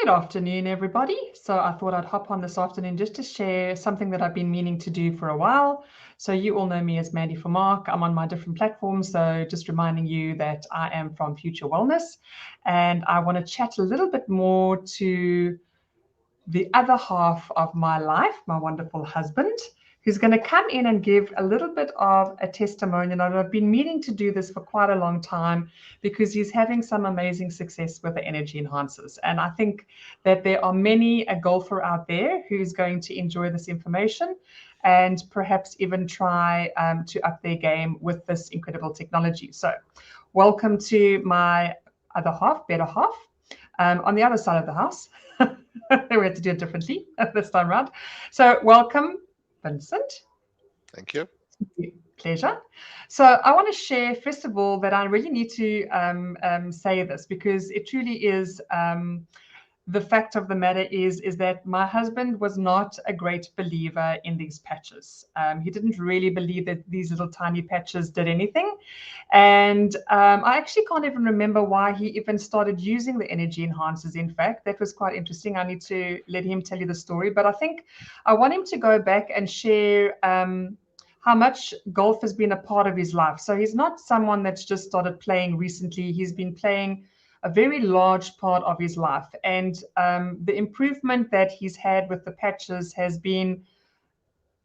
Good afternoon, everybody. So I thought I'd hop on this afternoon just to share something that I've been meaning to do for a while. So you all know me as Mandy Vermaak. I'm on my different platforms. So just reminding you that I am from Future Wellness, and I want to chat a little bit more to the other half of my life, my wonderful husband, who's going to come in and give a little bit of a testimonial. And I've been meaning to do this for quite a long time because he's having some amazing success with the energy enhancers. And I think that there are many a golfer out there who's going to enjoy this information and perhaps even try to up their game with this incredible technology. So welcome to my other half, better half, on the other side of the house. We had to do it differently this time around. So welcome, Vincent. Thank you. Pleasure. So I want to share, first of all, that I really need to say this because it truly is the fact of the matter is that my husband was not a great believer in these patches. He didn't really believe that these little tiny patches did anything. And I actually can't even remember why he even started using the energy enhancers. In fact, that was quite interesting. I need to let him tell you the story. But I think I want him to go back and share how much golf has been a part of his life. So he's not someone that's just started playing recently. He's been playing a very large part of his life. And the improvement that he's had with the patches has been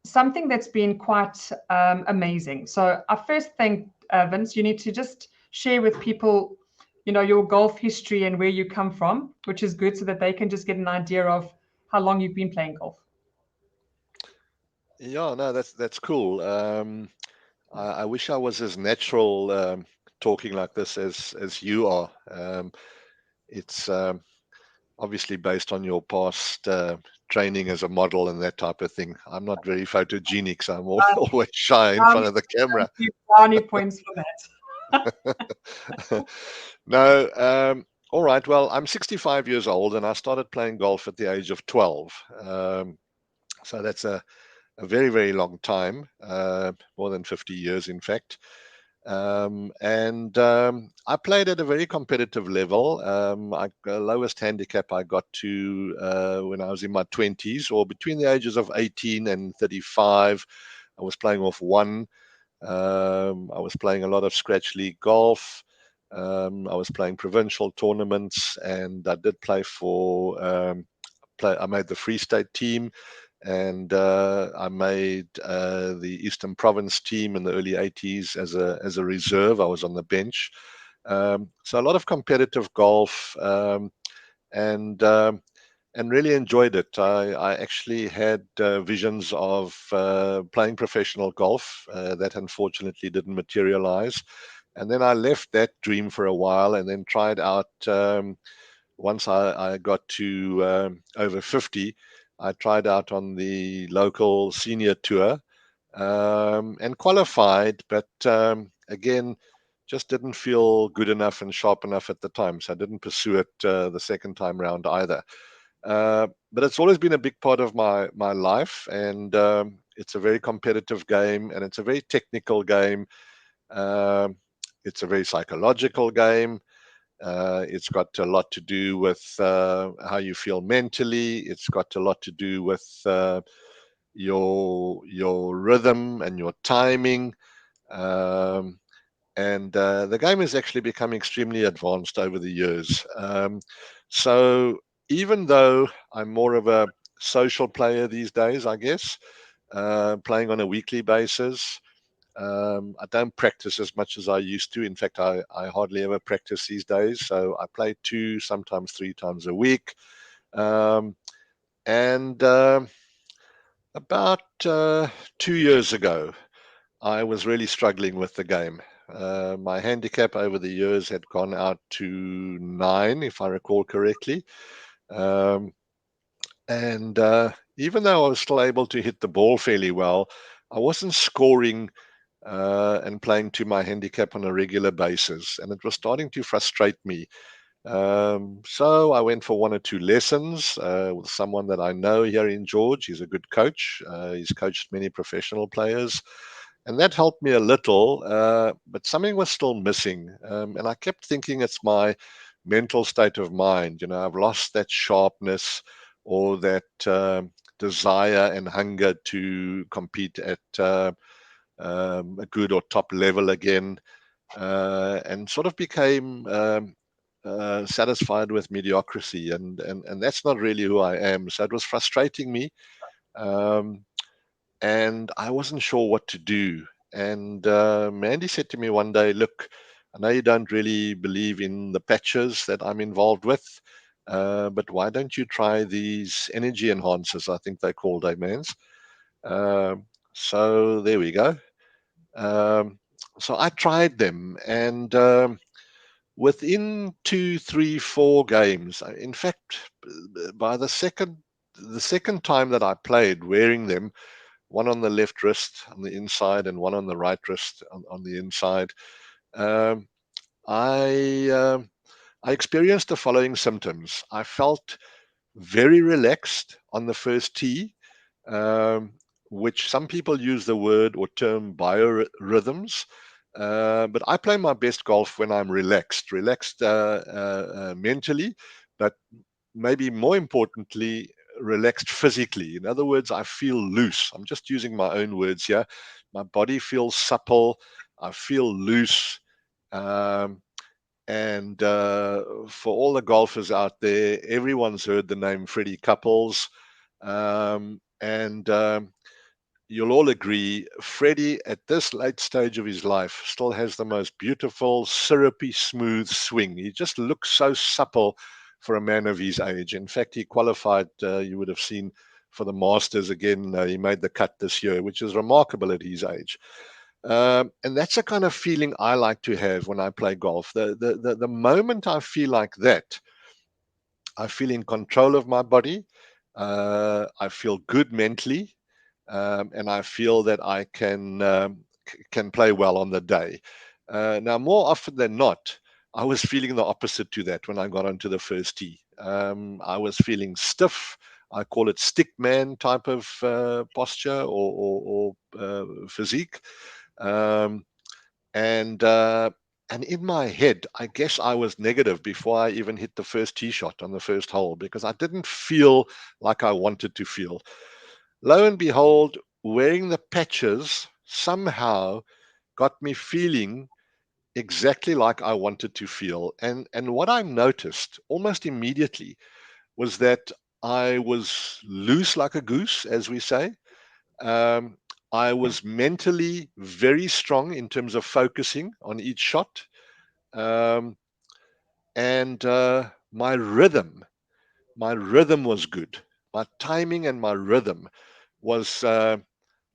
something that's been quite amazing. So I first think, Vince, you need to just share with people, your golf history and where you come from, which is good so that they can just get an idea of how long you've been playing golf. Yeah, no, that's cool. I wish I was as natural talking like this as you are. It's obviously based on your past training as a model and that type of thing. I'm not very photogenic, so I'm Uh, always shy in front brownie, of the camera. thank you, brownie points for that. No, all right. Well, I'm 65 years old and I started playing golf at the age of 12. So that's a very, very long time, more than 50 years, in fact. And I played at a very competitive level. Lowest handicap I got to when I was in my 20s, or between the ages of 18 and 35. I was playing off one. I was playing a lot of scratch league golf. I was playing provincial tournaments, and I did play for. I made the Free State team, and I made the Eastern Province team in the early 80s as a reserve. I was on the bench, so a lot of competitive golf, and and really enjoyed it. I actually had visions of playing professional golf that unfortunately didn't materialize. And then I left that dream for a while and then tried out. Once I got to over 50, I tried out on the local senior tour and qualified, but again, just didn't feel good enough and sharp enough at the time. So I didn't pursue it the second time round either. But it's always been a big part of my life, and it's a very competitive game, and it's a very technical game. Um, it's a very psychological game. It's got a lot to do with how you feel mentally. It's got a lot to do with your rhythm and your timing. Um, and the game has actually become extremely advanced over the years. So even though I'm more of a social player these days, I guess, playing on a weekly basis, I don't practice as much as I used to. In fact, I hardly ever practice these days. So I play two, sometimes three times a week. Um, and about 2 years ago, I was really struggling with the game. My handicap over the years had gone out to 9, if I recall correctly. Um, and even though I was still able to hit the ball fairly well, I wasn't scoring and playing to my handicap on a regular basis. And it was starting to frustrate me. So I went for one or two lessons with someone that I know here in George. He's a good coach. He's coached many professional players. And that helped me a little, but something was still missing. And I kept thinking it's my mental state of mind. I've lost that sharpness or that desire and hunger to compete at a good or top level again, and sort of became satisfied with mediocrity, and that's not really who I am. So it was frustrating me, um, and I wasn't sure what to do. And Mandy said to me one day, "Look, I know you don't really believe in the patches that I'm involved with, but why don't you try these energy enhancers? I think they're called amens." So there we go. Um, so I tried them, and within 2, 3, 4 games, in fact, by the second time that I played wearing them, one on the left wrist on the inside and one on the right wrist on the inside, um, I I experienced the following symptoms. I felt very relaxed on the first tee, um, which some people use the word or term biorhythms. But I play my best golf when I'm relaxed mentally, but maybe more importantly, relaxed physically. In other words, I feel loose. I'm just using my own words here. My body feels supple. I feel loose. Um, and for all the golfers out there, everyone's heard the name Freddie Couples. And you'll all agree, Freddie, at this late stage of his life, still has the most beautiful, syrupy, smooth swing. He just looks so supple for a man of his age. In fact, he qualified, you would have seen, for the Masters again. He made the cut this year, which is remarkable at his age. And that's the kind of feeling I like to have when I play golf. The moment I feel like that, I feel in control of my body. I feel good mentally, and I feel that I can play well on the day. Now, more often than not, I was feeling the opposite to that when I got onto the first tee. I was feeling stiff. I call it stick man type of posture or physique. Um, and and in my head, I guess I was negative before I even hit the first tee shot on the first hole because I didn't feel like I wanted to feel. Lo and behold, wearing the patches somehow got me feeling exactly like I wanted to feel. And what I noticed almost immediately was that I was loose like a goose, as we say. Um, I was mentally very strong in terms of focusing on each shot. Um, and my rhythm was good. My timing and my rhythm was uh,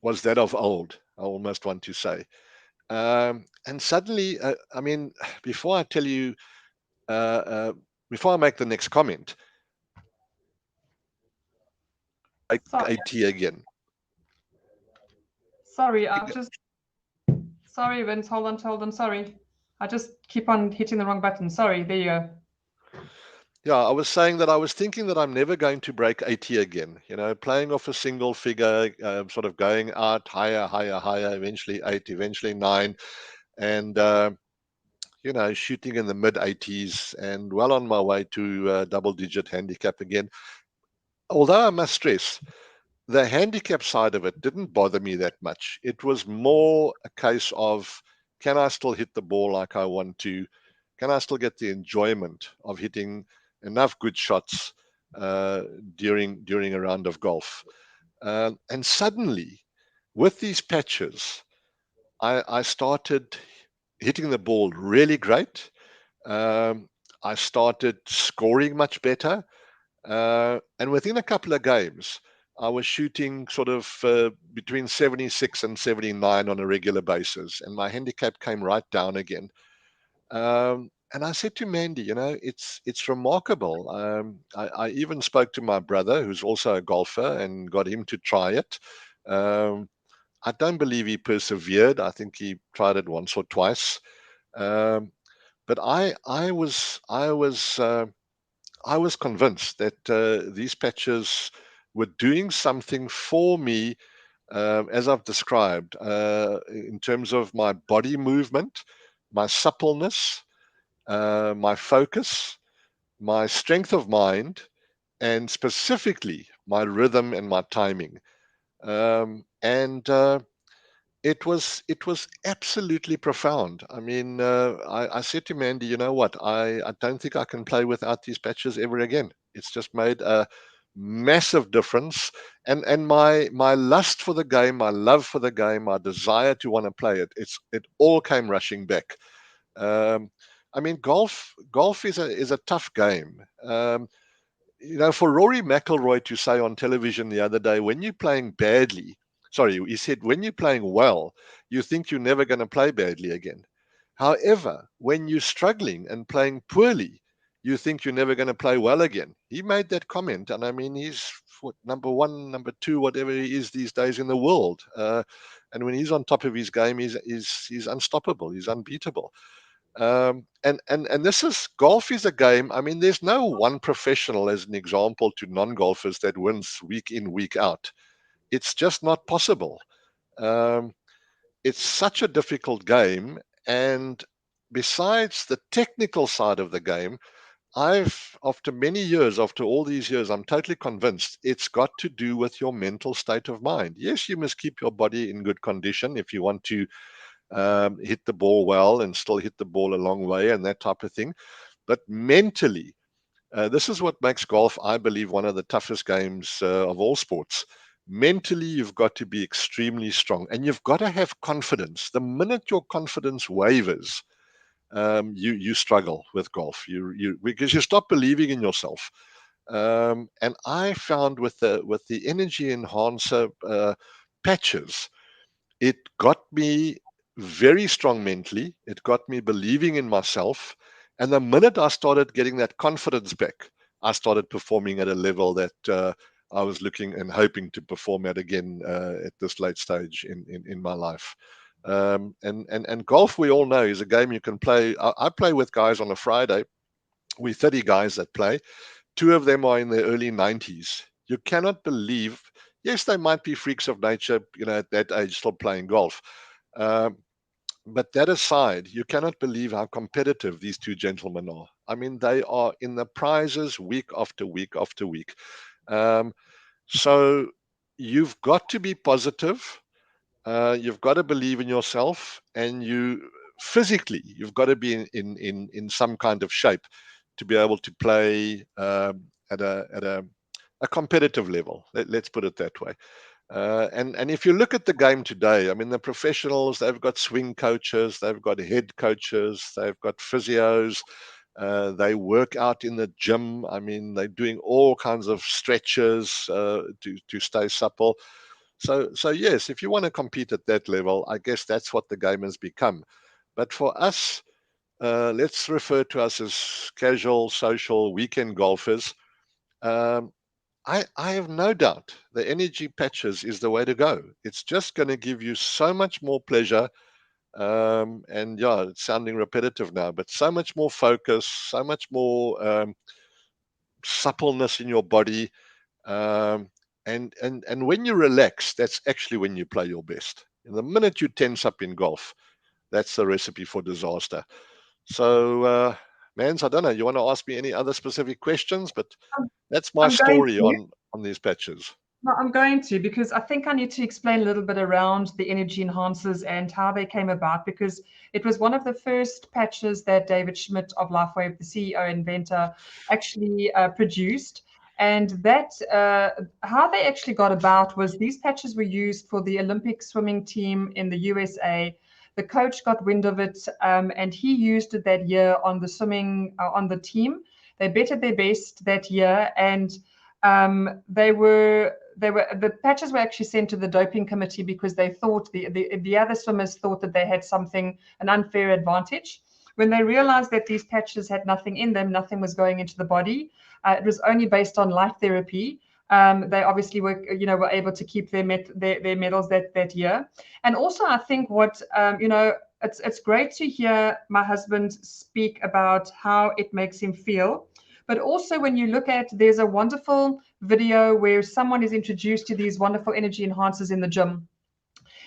was that of old, I almost want to say. And suddenly, I mean, before I tell you, uh, uh, before I make the next comment, I Sorry, AT again. sorry, sorry, Vince. Hold on. Sorry, I just keep on hitting the wrong button. Sorry, there you go. Yeah, I was saying that I was thinking that I'm never going to break 80 again. Playing off a single figure, sort of going out higher, higher, higher, eventually 8, eventually 9, and shooting in the mid 80s and well on my way to double-digit handicap again. Although I must stress, the handicap side of it didn't bother me that much. It was more a case of, can I still hit the ball like I want to? Can I still get the enjoyment of hitting enough good shots uh, during a round of golf? And suddenly, with these patches, I started hitting the ball really great. Um, I started scoring much better. And within a couple of games, I was shooting sort of between 76 and 79 on a regular basis, and my handicap came right down again. And I said to Mandy, it's remarkable. I even spoke to my brother, who's also a golfer, and got him to try it. Um, I don't believe he persevered. I think he tried it once or twice. Um, but I was convinced that these patches were doing something for me, as I've described, in terms of my body movement, my suppleness, my focus. my strength of mind, and specifically my rhythm and my timing. And it was absolutely profound. I mean, I said to Mandy, you know what? I don't think I can play without these patches ever again. It's just made a massive difference. And my lust for the game, my love for the game, my desire to want to play it, it all came rushing back. Um, I mean, golf is a tough game. For Rory McIlroy to say on television the other day, when you're playing badly, sorry, he said, when you're playing well, you think you're never going to play badly again. However, when you're struggling and playing poorly, you think you're never going to play well again. He made that comment, and I mean, he's what, number one, number two, whatever he is these days in the world. And when he's on top of his game, he's unstoppable. He's unbeatable. And this is golf is a game. I mean, there's no one professional as an example to non-golfers that wins week in, week out. It's just not possible. Um, it's such a difficult game. And besides the technical side of the game, after many years, after all these years, I'm totally convinced it's got to do with your mental state of mind. Yes, you must keep your body in good condition if you want to hit the ball well and still hit the ball a long way and that type of thing. But mentally, this is what makes golf, I believe, one of the toughest games of all sports. Mentally, you've got to be extremely strong and you've got to have confidence. The minute your confidence wavers, you struggle with golf. Because you stop believing in yourself. And I found with the energy enhancer patches, it got me very strong mentally. It got me believing in myself. And the minute I started getting that confidence back, I started performing at a level that I was looking and hoping to perform at again at this late stage in my life. And golf, we all know, is a game you can play. I play with guys on a Friday. We're 30 guys that play. Two of them are in their early 90s. You cannot believe, yes, they might be freaks of nature, at that age still playing golf. Um, but that aside, you cannot believe how competitive these two gentlemen are. I mean, they are in the prizes week after week after week. Um, so you've got to be positive. You've got to believe in yourself, and you've got to be in some kind of shape to be able to play at a competitive level. Let's put it that way. And if you look at the game today, I mean, the professionals, they've got swing coaches, they've got head coaches, they've got physios, they work out in the gym. I mean, they're doing all kinds of stretches to stay supple. So yes, if you want to compete at that level, I guess that's what the game has become. But for us, let's refer to us as casual, social, weekend golfers. Um, I have no doubt the energy patches is the way to go. It's just going to give you so much more pleasure. And yeah, it's sounding repetitive now, but so much more focus, so much more suppleness in your body. Um, and when you relax, that's actually when you play your best. And the minute you tense up in golf, that's the recipe for disaster. So, Mans, I don't know. You want to ask me any other specific questions? But I'm, that's my I'm going story to. on these patches. No, I'm going to, because I think I need to explain a little bit around the energy enhancers and how they came about, because it was one of the first patches that David Schmidt of LifeWave, the CEO inventor, actually produced. And that how they actually got about was these patches were used for the Olympic swimming team in the USA. The coach got wind of it, and he used it that year on the swimming on the team. They bettered their best that year, and the patches were actually sent to the doping committee because they thought the other swimmers thought that they had an unfair advantage. When they realized that these patches had nothing in them, nothing was going into the body. It was only based on light therapy. They obviously were able to keep their medals that year. And also, I think it's great to hear my husband speak about how it makes him feel. But also, when you look at, there's a wonderful video where someone is introduced to these wonderful energy enhancers in the gym.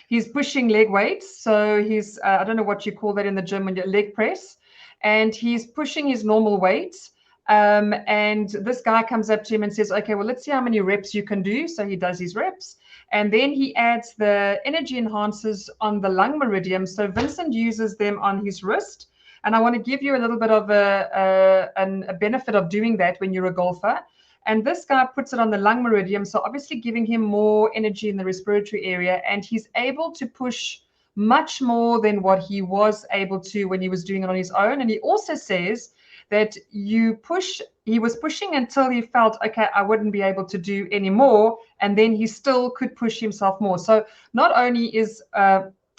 He's pushing leg weights. So he's, I don't know what you call that in the gym, when you leg press. And he's pushing his normal weights. And this guy comes up to him and says, okay, well, let's see how many reps you can do. So he does his reps. And then he adds the energy enhancers on the lung meridian. So Vincent uses them on his wrist. And I want to give you a little bit of a benefit of doing that when you're a golfer. And this guy puts it on the lung meridian, so obviously giving him more energy in the respiratory area. And he's able to push much more than what he was able to when he was doing it on his own. And he also says that he was pushing until he felt, okay, I wouldn't be able to do any more. And then he still could push himself more. So not only is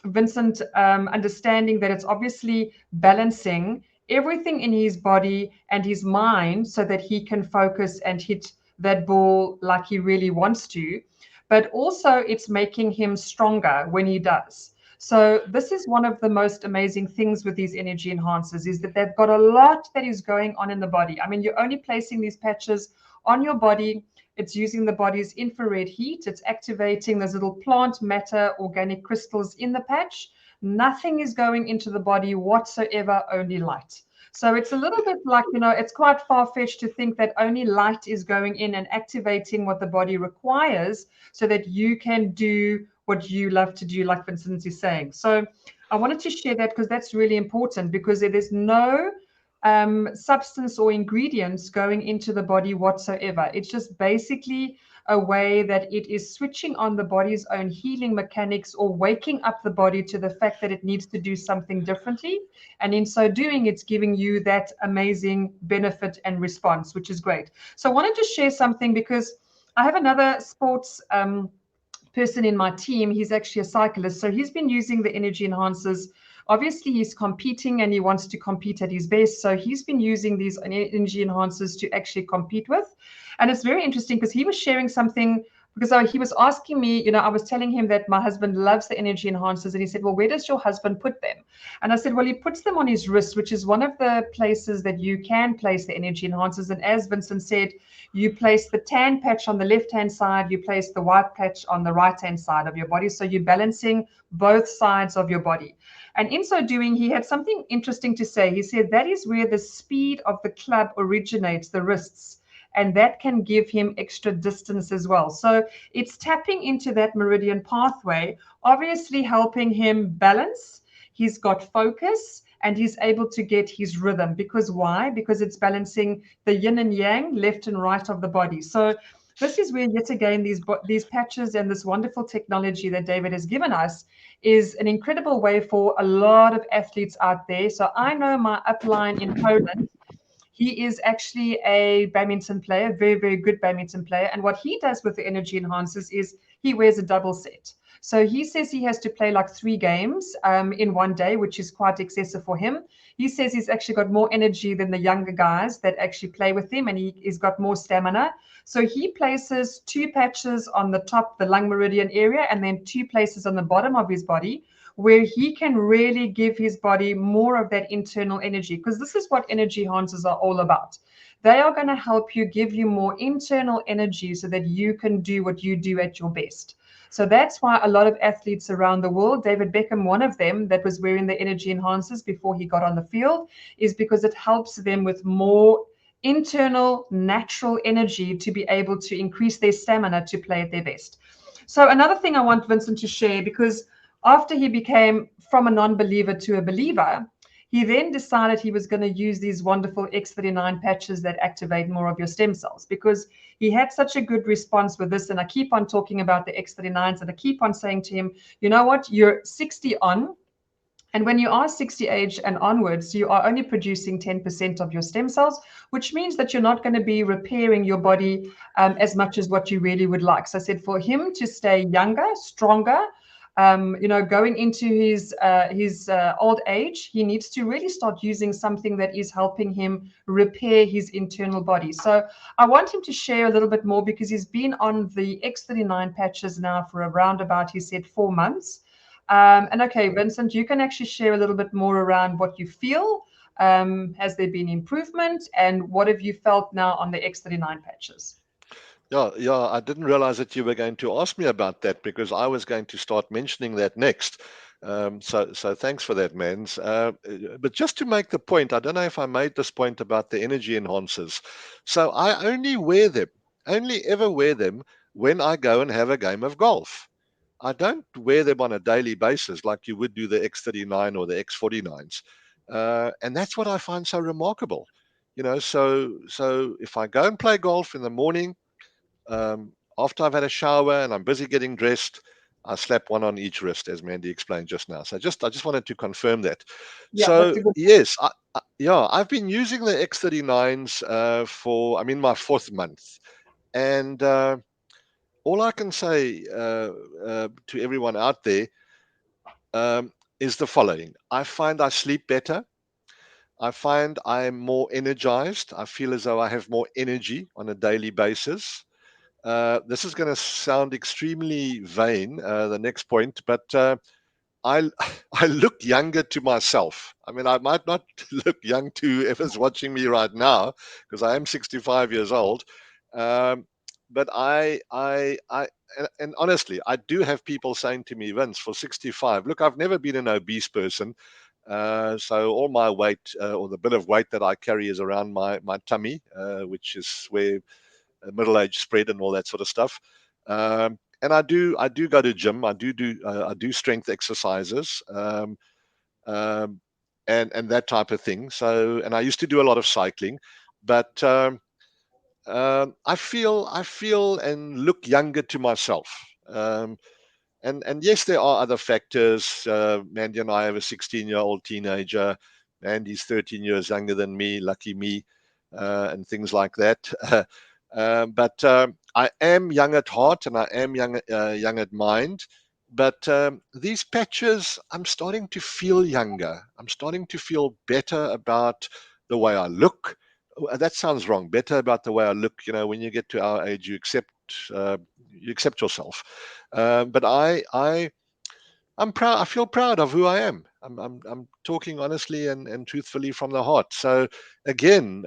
Vincent understanding that it's obviously balancing everything in his body and his mind so that he can focus and hit that ball like he really wants to, but also it's making him stronger when he does. So this is one of the most amazing things with these energy enhancers, is that they've got a lot that is going on in the body. I mean, you're only placing these patches on your body. It's using the body's infrared heat. It's activating those little plant matter organic crystals in the patch. Nothing is going into the body whatsoever, only light. So it's a little bit like, it's quite far-fetched to think that only light is going in and activating what the body requires so that you can do what you love to do, like Vincent is saying. So I wanted to share that because that's really important, because there is no substance or ingredients going into the body whatsoever. It's just basically a way that it is switching on the body's own healing mechanics, or waking up the body to the fact that it needs to do something differently. And in so doing, it's giving you that amazing benefit and response, which is great. So I wanted to share something because I have another sports person in my team. He's actually a cyclist. So he's been using the energy enhancers. Obviously, he's competing and he wants to compete at his best. So he's been using these energy enhancers to actually compete with. And it's very interesting because he was sharing something, because he was asking me, I was telling him that my husband loves the energy enhancers. And he said, well, where does your husband put them? And I said, well, he puts them on his wrist, which is one of the places that you can place the energy enhancers. And as Vincent said, you place the tan patch on the left-hand side, you place the white patch on the right-hand side of your body. So you're balancing both sides of your body. And in so doing, he had something interesting to say. He said that is where the speed of the club originates, the wrists. And that can give him extra distance as well. So it's tapping into that meridian pathway, obviously helping him balance. He's got focus and he's able to get his rhythm. Because why? Because it's balancing the yin and yang, left and right of the body. So this is where, yet again, these patches and this wonderful technology that David has given us is an incredible way for a lot of athletes out there. So I know my upline in Poland. He is actually a badminton player, very, very good badminton player. And what he does with the energy enhancers is he wears a double set. So he says he has to play like 3 games in one day, which is quite excessive for him. He says he's actually got more energy than the younger guys that actually play with him, and he's got more stamina. So he places 2 patches on the top, the lung meridian area, and then 2 places on the bottom of his body, where he can really give his body more of that internal energy, because this is what energy enhancers are all about. They are going to help you, give you more internal energy so that you can do what you do at your best. So that's why a lot of athletes around the world, David Beckham, one of them that was wearing the energy enhancers before he got on the field, is because it helps them with more internal natural energy to be able to increase their stamina to play at their best. So another thing I want Vincent to share, because after he became from a non-believer to a believer, he then decided he was going to use these wonderful X39 patches that activate more of your stem cells, because he had such a good response with this. And I keep on talking about the X39s, and I keep on saying to him, you know what, you're 60 on. And when you are 60 age and onwards, you are only producing 10% of your stem cells, which means that you're not going to be repairing your body as much as what you really would like. So I said for him to stay younger, stronger, going into his old age, he needs to really start using something that is helping him repair his internal body. So I want him to share a little bit more, because he's been on the X39 patches now for around about, he said, 4 months. And okay, Vincent, you can actually share a little bit more around what you feel. Has there been improvement, and what have you felt now on the X39 patches? Yeah, I didn't realize that you were going to ask me about that, because I was going to start mentioning that next. So thanks for that, Mans. But just to make the point, I don't know if I made this point about the energy enhancers. So I only wear them, only ever wear them when I go and have a game of golf. I don't wear them on a daily basis like you would do the X39 or the X49s. And that's what I find so remarkable. So if I go and play golf in the morning, after I've had a shower and I'm busy getting dressed, I slap one on each wrist, as Mandy explained just now. So I just wanted to confirm that. Yeah, that's So a good. yes, yeah, I've been using the X39s I'm in my 4th month, and all I can say to everyone out there is the following: I find I sleep better. I find I'm more energized. I feel as though I have more energy on a daily basis. This is going to sound extremely vain, the next point, but I I look younger to myself. I mean, I might not look young to whoever's watching me right now because I am 65 years old. Um, but and honestly, I do have people saying to me, Vince, for 65, look, I've never been an obese person. So all my weight, or the bit of weight that I carry, is around my tummy, which is where middle age spread and all that sort of stuff. And I do go to gym. I do strength exercises, and that type of thing. So, and I used to do a lot of cycling, but I feel and look younger to myself. Um, and yes, there are other factors. Mandy and I have a 16-year-old teenager. Mandy's 13 years younger than me, lucky me, and things like that. But I am young at heart and I am young at mind. But these patches, I'm starting to feel younger. I'm starting to feel better about the way I look. That sounds wrong. Better about the way I look. When you get to our age, you accept yourself. But I'm proud. I feel proud of who I am. I'm talking honestly and truthfully from the heart. So again,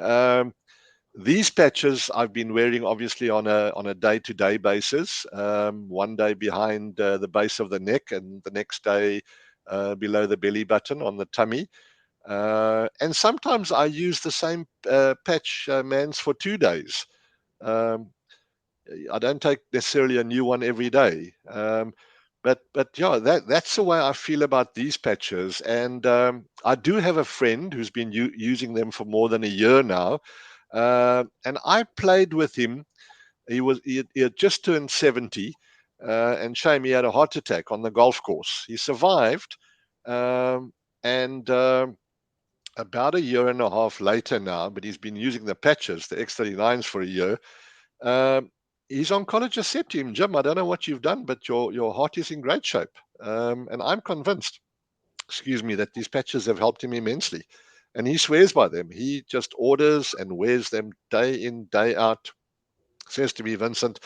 these patches I've been wearing obviously on a day-to-day basis. One day behind the base of the neck, and the next day below the belly button on the tummy. And sometimes I use the same patch, Mans, for 2 days. Um, I don't take necessarily a new one every day. But yeah, that's the way I feel about these patches. And I do have a friend who's been using them for more than a year now. And I played with him. He had just turned 70, and shame he had a heart attack on the golf course. He survived, and about a year and a half later now, but he's been using the patches, the X39s, for a year. Um, his oncologist said to him, Jim, I don't know what you've done, but your heart is in great shape. And I'm convinced, excuse me, that these patches have helped him immensely. And he swears by them. He just orders and wears them day in, day out. Says to me, Vincent,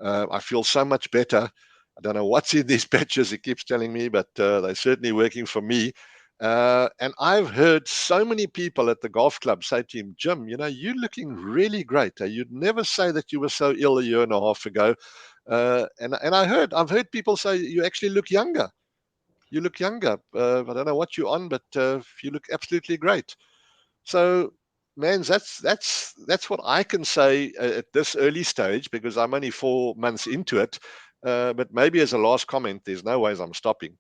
I feel so much better. I don't know what's in these patches, he keeps telling me, but they're certainly working for me. And I've heard so many people at the golf club say to him, Jim, you're looking really great. You'd never say that you were so ill a year and a half ago. And I've heard people say you actually look younger. You look younger. I don't know what you're on, but you look absolutely great. So, man, that's what I can say at this early stage, because I'm only 4 months into it. But maybe as a last comment, there's no ways I'm stopping.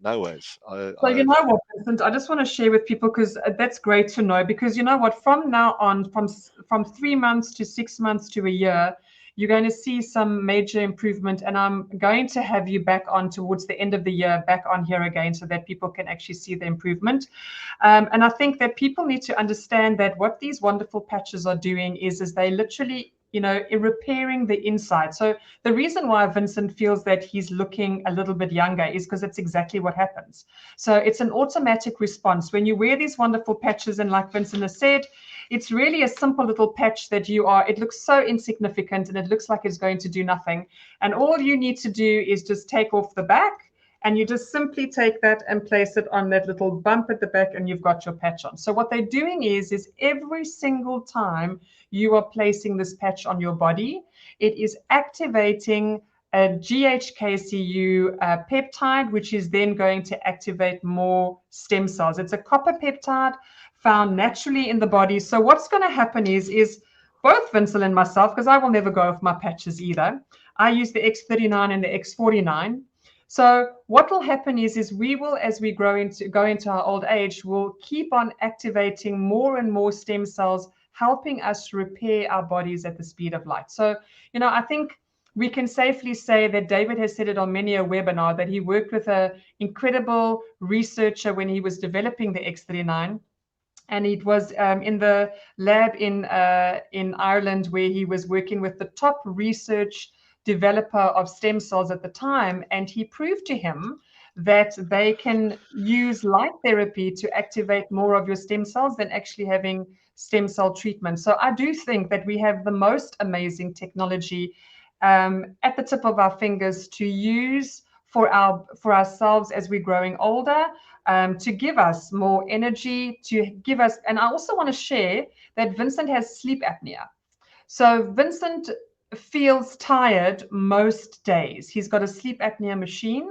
No ways. So you know what, Vincent, I just want to share with people because that's great to know. Because you know what, from now on, from 3 months to 6 months to a year, you're going to see some major improvement. And I'm going to have you back on towards the end of the year, back on here again, so that people can actually see the improvement. And I think that people need to understand that what these wonderful patches are doing is they literally, repairing the inside. So the reason why Vincent feels that he's looking a little bit younger is because it's exactly what happens. So it's an automatic response. When you wear these wonderful patches, and like Vincent has said, it's really a simple little patch it looks so insignificant and it looks like it's going to do nothing. And all you need to do is just take off the back, and you just simply take that and place it on that little bump at the back, and you've got your patch on. So what they're doing is every single time you are placing this patch on your body, it is activating a GHKCU peptide, which is then going to activate more stem cells. It's a copper peptide found naturally in the body. So what's going to happen is both Vincent and myself, because I will never go off my patches either, I use the X39 and the X49. So what will happen is we will, as we go into our old age, will keep on activating more and more stem cells, helping us repair our bodies at the speed of light. So, I think we can safely say that David has said it on many a webinar that he worked with an incredible researcher when he was developing the X39. And it was in the lab in Ireland, where he was working with the top research developer of stem cells at the time, and he proved to him that they can use light therapy to activate more of your stem cells than actually having stem cell treatment. So I do think that we have the most amazing technology at the tip of our fingers to use for ourselves as we're growing older, to give us more energy, to give us, and I also want to share that Vincent has sleep apnea. So Vincent feels tired most days. He's got a sleep apnea machine.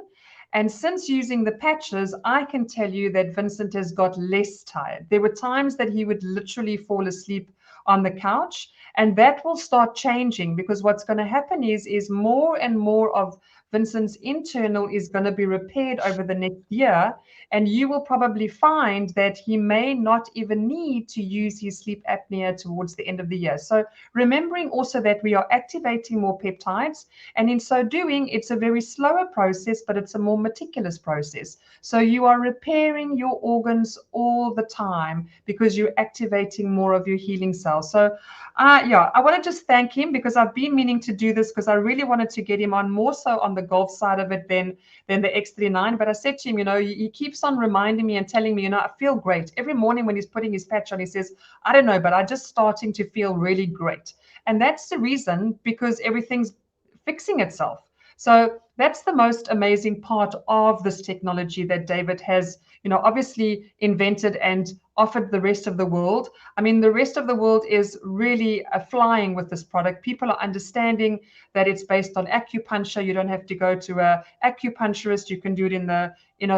And since using the patches, I can tell you that Vincent has got less tired. There were times that he would literally fall asleep on the couch, and that will start changing, because what's going to happen is more and more of Vincent's internal is going to be repaired over the next year, and you will probably find that he may not even need to use his sleep apnea towards the end of the year. So remembering also that we are activating more peptides, and in so doing, it's a very slower process, but it's a more meticulous process. So you are repairing your organs all the time because you're activating more of your healing cells. So I want to just thank him, because I've been meaning to do this, because I really wanted to get him on more so on the golf side of it than the X39. But I said to him, he keeps on reminding me and telling me, I feel great. Every morning when he's putting his patch on, he says, I don't know, but I'm just starting to feel really great. And that's the reason, because everything's fixing itself. So that's the most amazing part of this technology that David has, obviously invented and offered the rest of the world. I mean, the rest of the world is really flying with this product. People are understanding that it's based on acupuncture. You don't have to go to an acupuncturist. You can do it in the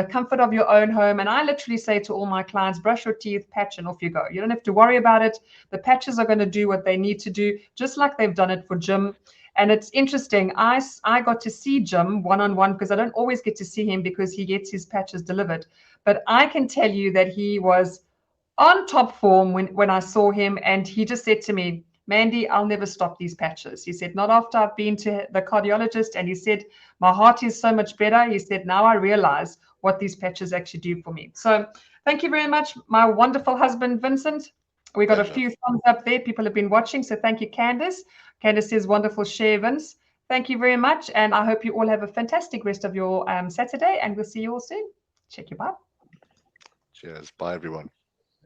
comfort of your own home. And I literally say to all my clients, brush your teeth, patch, and off you go. You don't have to worry about it. The patches are going to do what they need to do, just like they've done it for Jim. And it's interesting. I got to see Jim one-on-one, because I don't always get to see him because he gets his patches delivered. But I can tell you that he was on top form when I saw him, and he just said to me, Mandy, I'll never stop these patches. He said, not after I've been to the cardiologist. And he said, my heart is so much better. He said, now I realize what these patches actually do for me. So thank you very much, my wonderful husband, Vincent. We got a few thumbs up there. People have been watching. So thank you, Candace. Candace says, wonderful share, Vince. Thank you very much. And I hope you all have a fantastic rest of your Saturday. And we'll see you all soon. Check your bye. Cheers. Bye, everyone.